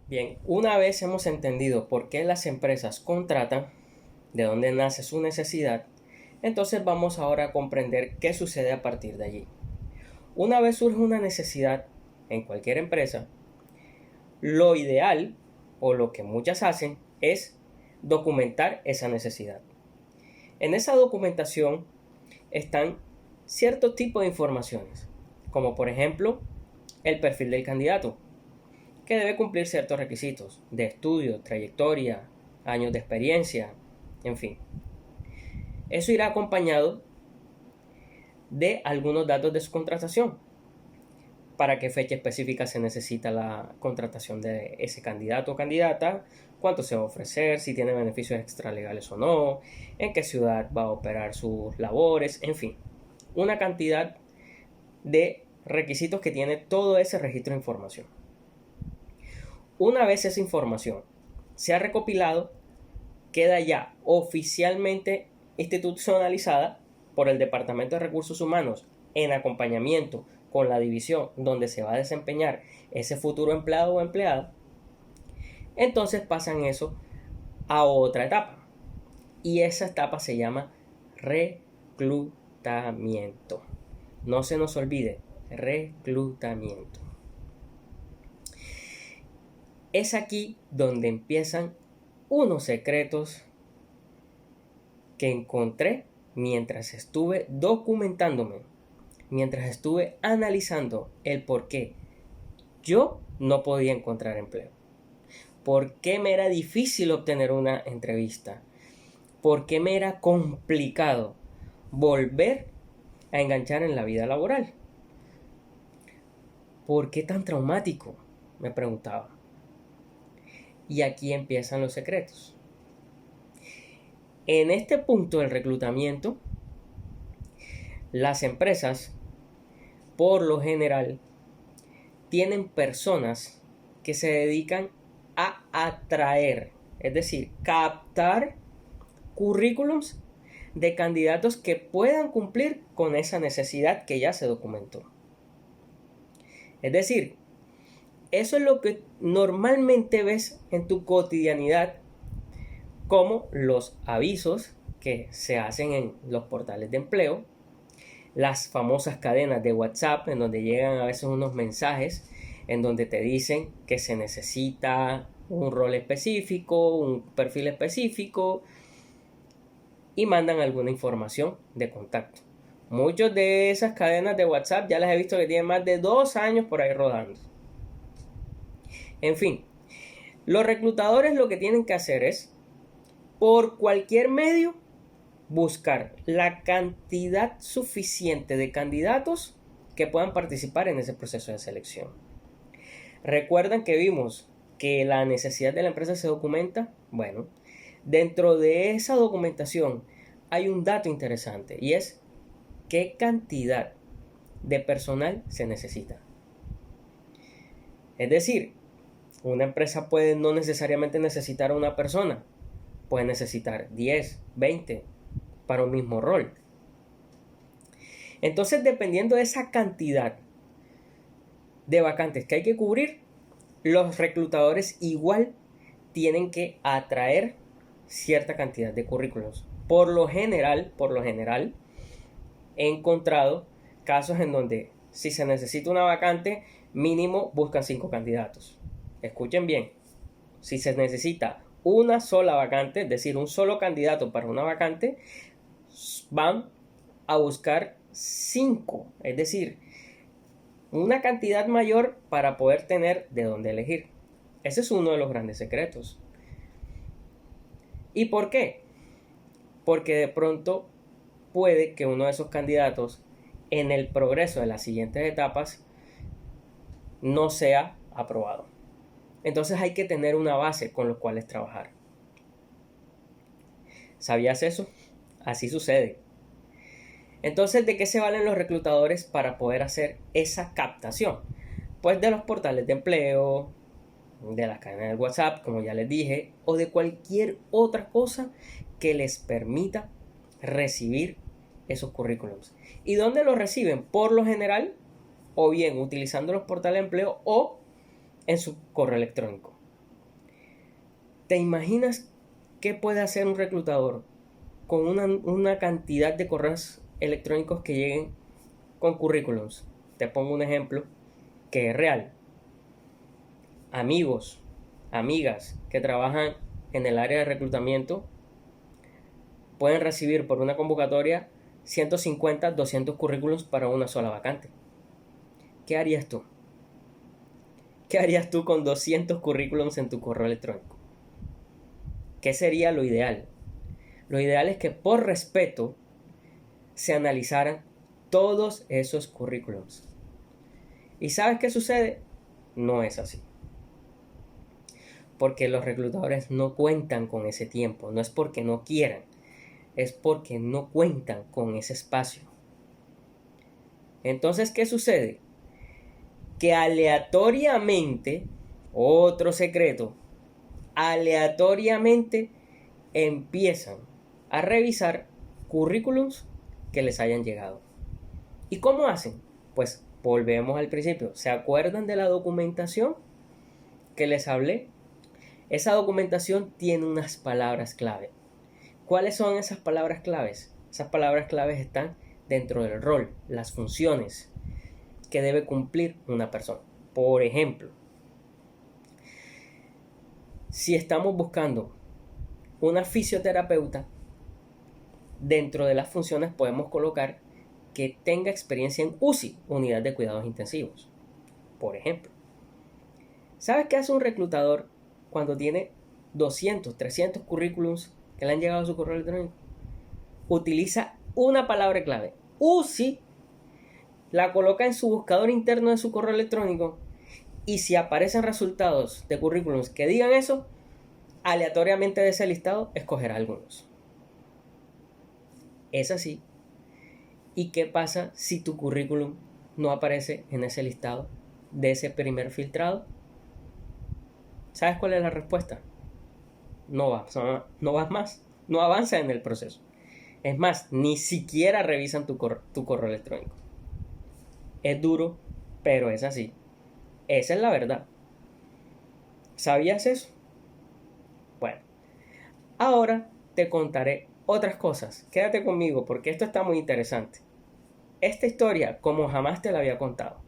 Bien, una vez hemos entendido por qué las empresas contratan, de dónde nace su necesidad, entonces vamos ahora a comprender qué sucede a partir de allí. Una vez surge una necesidad en cualquier empresa, lo ideal o lo que muchas hacen es documentar esa necesidad. En esa documentación están ciertos tipos de informaciones, como por ejemplo el perfil del candidato, que debe cumplir ciertos requisitos de estudio, trayectoria, años de experiencia, en fin. Eso irá acompañado de algunos datos de su contratación. Para qué fecha específica se necesita la contratación de ese candidato o candidata, cuánto se va a ofrecer, si tiene beneficios extralegales o no, en qué ciudad va a operar sus labores, en fin. Una cantidad de requisitos que tiene todo ese registro de información. Una vez esa información se ha recopilado, queda ya oficialmente institucionalizada por el Departamento de Recursos Humanos en acompañamiento con la división donde se va a desempeñar ese futuro empleado o empleada. Entonces pasan eso a otra etapa. Y esa etapa se llama reclutamiento. No se nos olvide, reclutamiento. Es aquí donde empiezan unos secretos que encontré mientras estuve documentándome, mientras estuve analizando el por qué yo no podía encontrar empleo, por qué me era difícil obtener una entrevista, por qué me era complicado volver a enganchar en la vida laboral. ¿Por qué tan traumático? Me preguntaba. Y aquí empiezan los secretos. En este punto del reclutamiento, las empresas, por lo general, tienen personas que se dedican a atraer, es decir, captar currículums de candidatos que puedan cumplir con esa necesidad que ya se documentó. Es decir, eso es lo que normalmente ves en tu cotidianidad, como los avisos que se hacen en los portales de empleo, las famosas cadenas de WhatsApp en donde llegan a veces unos mensajes en donde te dicen que se necesita un rol específico, un perfil específico y mandan alguna información de contacto. Muchas de esas cadenas de WhatsApp ya las he visto que tienen más de 2 años por ahí rodando. En fin, los reclutadores lo que tienen que hacer es, por cualquier medio, buscar la cantidad suficiente de candidatos que puedan participar en ese proceso de selección. ¿Recuerdan que vimos que la necesidad de la empresa se documenta? Bueno, dentro de esa documentación hay un dato interesante y es qué cantidad de personal se necesita. Es decir, una empresa puede no necesariamente necesitar a una persona, puede necesitar 10, 20 para un mismo rol. Entonces, dependiendo de esa cantidad de vacantes que hay que cubrir, los reclutadores igual tienen que atraer cierta cantidad de currículos. Por lo general, he encontrado casos en donde si se necesita una vacante, mínimo buscan 5 candidatos. Escuchen bien, si se necesita una sola vacante, es decir, un solo candidato para una vacante, van a buscar 5, es decir, una cantidad mayor para poder tener de dónde elegir. Ese es uno de los grandes secretos. ¿Y por qué? Porque de pronto puede que uno de esos candidatos en el progreso de las siguientes etapas no sea aprobado. Entonces hay que tener una base con los cuales trabajar. ¿Sabías eso? Así sucede. Entonces, ¿de qué se valen los reclutadores para poder hacer esa captación? Pues de los portales de empleo, de las cadenas de WhatsApp, como ya les dije, o de cualquier otra cosa que les permita recibir esos currículums. ¿Y dónde los reciben? Por lo general, o bien utilizando los portales de empleo o en su correo electrónico. ¿Te imaginas qué puede hacer un reclutador con una cantidad de correos electrónicos que lleguen con currículums? Te pongo un ejemplo que es real. Amigos, amigas que trabajan en el área de reclutamiento pueden recibir por una convocatoria 150, 200 currículums para una sola vacante. ¿Qué harías tú? ¿Qué harías tú con 200 currículums en tu correo electrónico? ¿Qué sería lo ideal? Lo ideal es que por respeto se analizaran todos esos currículums. ¿Y sabes qué sucede? No es así. Porque los reclutadores no cuentan con ese tiempo. No es porque no quieran, es porque no cuentan con ese espacio. Entonces, ¿qué sucede? Que aleatoriamente, otro secreto, aleatoriamente empiezan a revisar currículums que les hayan llegado. ¿Y cómo hacen? Pues volvemos al principio. ¿Se acuerdan de la documentación que les hablé? Esa documentación tiene unas palabras clave. ¿Cuáles son esas palabras claves? Esas palabras claves están dentro del rol, las funciones que debe cumplir una persona. Por ejemplo, si estamos buscando una fisioterapeuta, dentro de las funciones podemos colocar que tenga experiencia en UCI, unidad de cuidados intensivos. Por ejemplo, ¿sabes qué hace un reclutador cuando tiene 200, 300 currículums que le han llegado a su correo electrónico? Utiliza una palabra clave, UCI, la coloca en su buscador interno de su correo electrónico y si aparecen resultados de currículums que digan eso, aleatoriamente de ese listado escogerá algunos. Es así. ¿Y qué pasa si tu currículum no aparece en ese listado de ese primer filtrado? ¿Sabes cuál es la respuesta? No vas más, no avanzas en el proceso. Es más, ni siquiera revisan tu correo electrónico. Es duro, pero es así. Esa es la verdad. ¿Sabías eso? Bueno, ahora te contaré otras cosas. Quédate conmigo porque esto está muy interesante. Esta historia como jamás te la había contado.